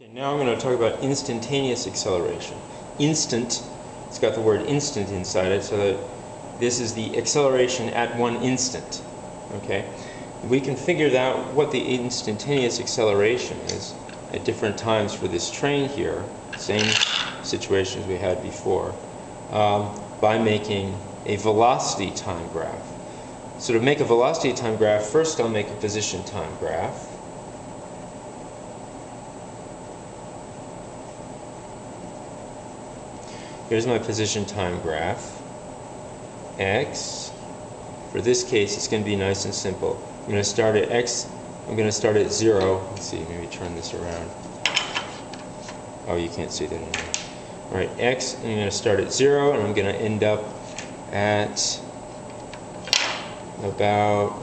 Okay, now I'm going to talk about instantaneous acceleration. Instant, it's got the word instant inside it, so that this is the acceleration at one instant. Okay? We can figure out what the instantaneous acceleration is at different times for this train here, same situation as we had before, by making a velocity time graph. So to make a velocity time graph, first I'll make a position time graph. Here's my position time graph. X, for this case, it's going to be nice and simple. I'm going to start at X, I'm going to start at 0. Let's see, maybe turn this around. Oh, you can't see that anymore. Alright, X, I'm going to start at 0, and I'm going to end up at about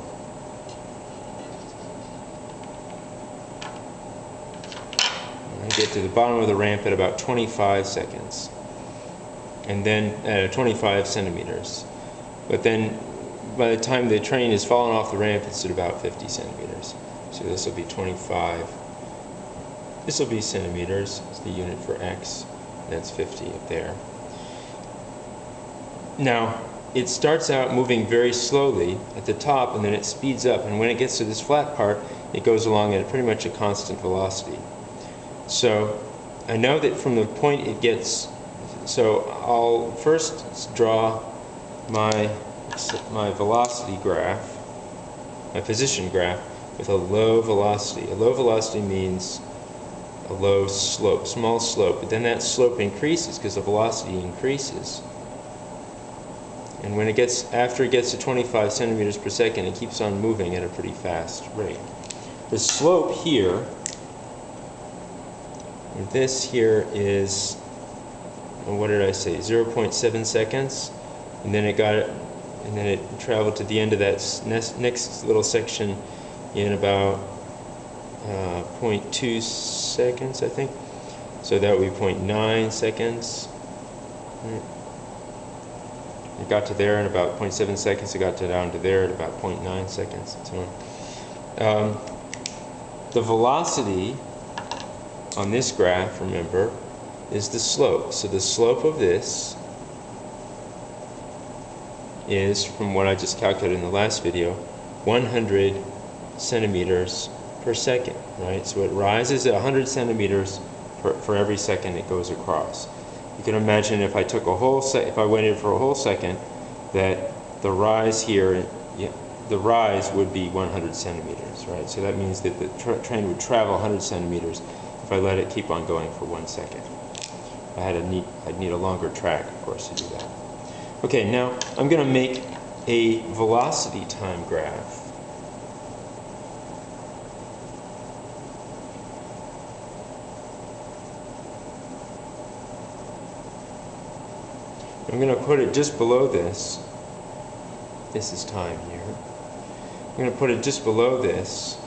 I get to the bottom of the ramp at about 25 seconds. And then 25 centimeters. But then by the time the train has fallen off the ramp, it's at about 50 centimeters. So this will be 25. This will be centimeters. It's the unit for X. That's 50 up there. Now, it starts out moving very slowly at the top, and then it speeds up. And when it gets to this flat part, it goes along at pretty much a constant velocity. So I know that from the point it gets. So I'll first draw my velocity graph, my position graph, with a low velocity. A low velocity means a low slope, small slope, but then that slope increases because the velocity increases. And when it gets, after it gets to 25 centimeters per second, it keeps on moving at a pretty fast rate. The slope here, this here is, what did I say, 0.7 seconds, and then it traveled to the end of that next little section in about 0.2 seconds, I think. So that would be 0.9 seconds. It got to there in about 0.7 seconds. It got to down to there at about 0.9 seconds, and so on. The velocity on this graph, remember, is the slope. So the slope of this is, from what I just calculated in the last video, 100 centimeters per second, right? So it rises at 100 centimeters for every second it goes across. You can imagine if I took a whole if I waited for a whole second, that the rise here, the rise would be 100 centimeters, right? So that means that the train would travel 100 centimeters if I let it keep on going for 1 second. I'd need a longer track, of course, to do that. Okay, now I'm going to make a velocity time graph. I'm going to put it just below this. This is time here. I'm going to put it just below this.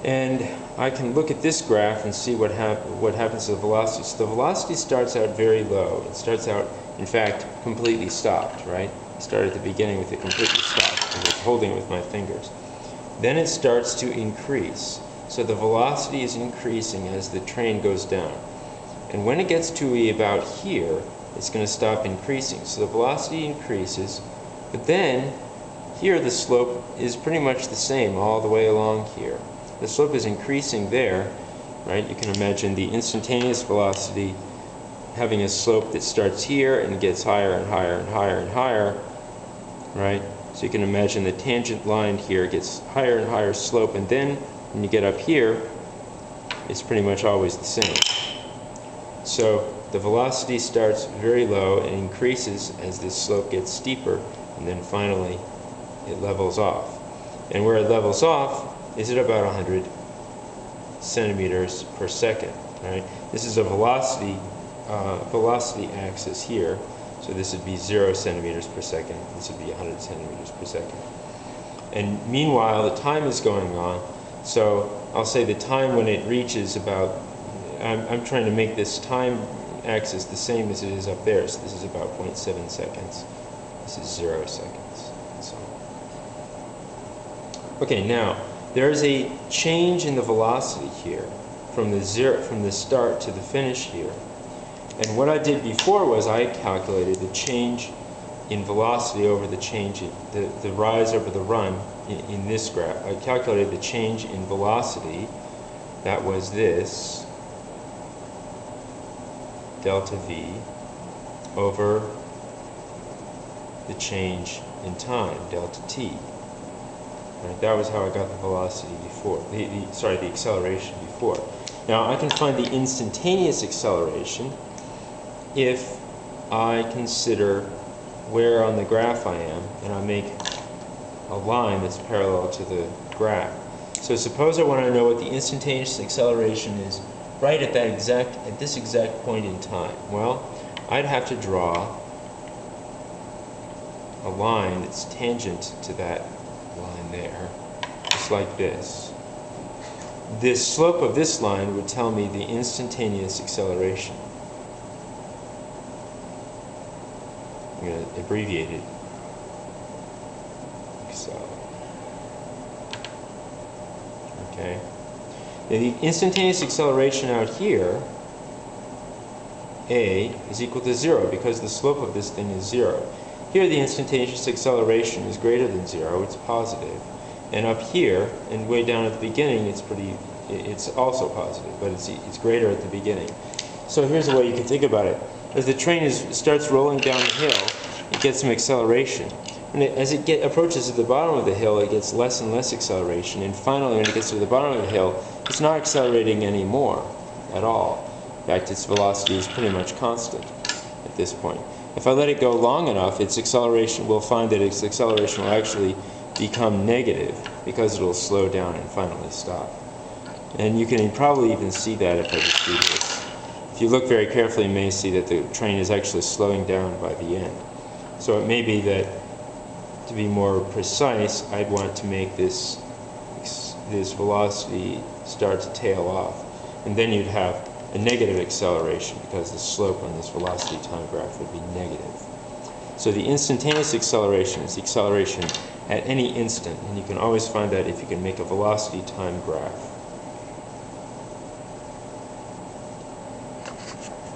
And I can look at this graph and see what happens to the velocity. So the velocity starts out very low. It starts out, in fact, completely stopped, right? I started at the beginning with it completely stopped. I was holding it with my fingers. Then it starts to increase. So the velocity is increasing as the train goes down. And when it gets to about here, it's going to stop increasing. So the velocity increases, but then here the slope is pretty much the same all the way along here. The slope is increasing there, right? You can imagine the instantaneous velocity having a slope that starts here and gets higher and higher and higher and higher, right? So you can imagine the tangent line here gets higher and higher slope, and then when you get up here, it's pretty much always the same. So the velocity starts very low and increases as this slope gets steeper, and then finally it levels off. And where it levels off is at about 100 centimeters per second, right? This is a velocity axis here, so this would be 0 centimeters per second. This would be 100 centimeters per second. And meanwhile, the time is going on, so I'll say the time when it reaches about, I'm trying to make this time axis the same as it is up there, so this is about 0.7 seconds. This is 0 seconds, and so on. Okay, now there is a change in the velocity here from the start to the finish here. And what I did before was I calculated the change in velocity over the change in the rise over the run in this graph. I calculated the change in velocity, that was this, delta V, over the change in time, delta T. Right, that was how I got the velocity before, the acceleration before. Now I can find the instantaneous acceleration if I consider where on the graph I am, and I make a line that's parallel to the graph. So suppose I want to know what the instantaneous acceleration is right at this exact point in time. Well, I'd have to draw a line that's tangent to that line there, just like this. The slope of this line would tell me the instantaneous acceleration. I'm going to abbreviate it. Okay. Now the instantaneous acceleration out here, A, is equal to 0 because the slope of this thing is 0. Here the instantaneous acceleration is greater than 0, it's positive. And up here, and way down at the beginning, it's also positive, but it's greater at the beginning. So here's the way you can think about it. As the train starts rolling down the hill, it gets some acceleration. And as it approaches to the bottom of the hill, it gets less and less acceleration. And finally, when it gets to the bottom of the hill, it's not accelerating anymore at all. In fact, its velocity is pretty much constant at this point. If I let it go long enough, its acceleration, we'll find that its acceleration will actually become negative because it will slow down and finally stop. And you can probably even see that if I just do this. If you look very carefully, you may see that the train is actually slowing down by the end. So it may be that, to be more precise, I'd want to make this velocity start to tail off. And then you'd have a negative acceleration because the slope on this velocity time graph would be negative. So the instantaneous acceleration is the acceleration at any instant, and you can always find that if you can make a velocity time graph.